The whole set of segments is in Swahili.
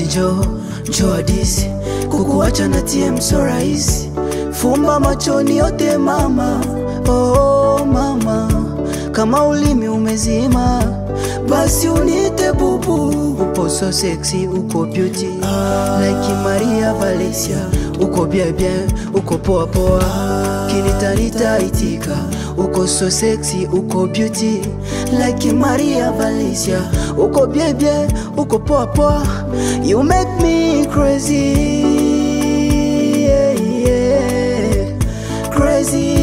Njoo hadisi, kukuacha natie mso rahisi. Fumba machoni yote mama, oh mama. Kama ulimi umezima, basi unite bubu. Uko so sexy, uko beauty, like Maria Valencia. Uko bien bien, uko poa poa, kinitanita itika. Uko so sexy, uko beauty, like Maria Valencia. Uko bien bien, uko poa poa, you make me crazy, yeah, yeah. Crazy,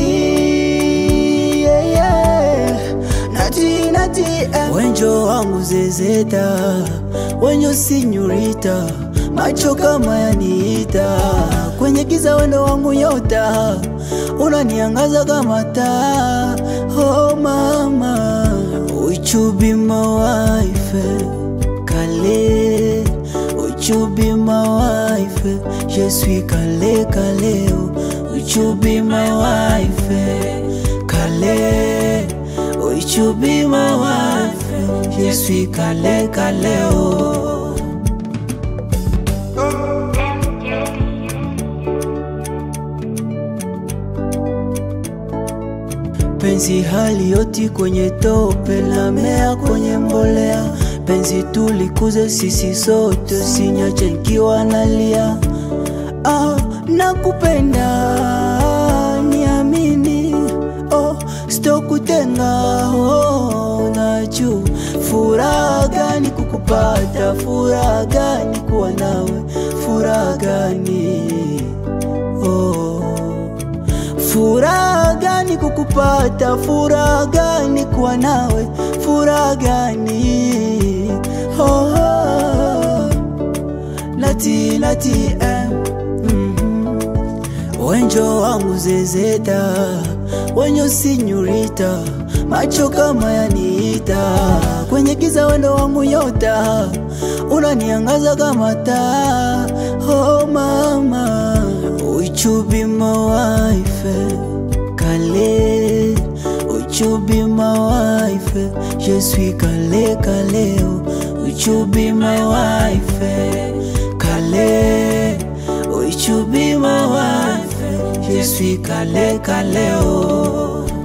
yeah, yeah. Nati, wenjo wangu zezeta, wenyo sinyorita, macho kama yaniita. Kwenye giza wendo wangu nyota, unaniangaza kama taa. Oh mama, would you be my wife? Kale, would you be my wife? Je suis kale, kale. Would you be my wife? Kale, would you be my wife? Je suis kale, kale. Penzi hali yoti kwenye tope, la mea kwenye mbolea. Penzi tulikuze sisi sote, sinyache nikiwa nalia. Nakupenda, niamini, oh, sitokutenga, oh, najua. Furaha gani kukupata, furaha gani kuwa nawe, furaha gani, oh. Furaha gani kukupata, furaha gani kuwa nawe, furaha gani, oh, oh. Nati, wenjo wangu zezeta, wenyo sinyorita, macho kama yaniita. Kwenye giza wendo wangu nyota, unaniangaza kama taa. Oh mama, would you be my wife? Kale, would you be my wife? Je suis kale, kale. Would you be my wife? Kale, would you be my wife? Je suis kale, kale.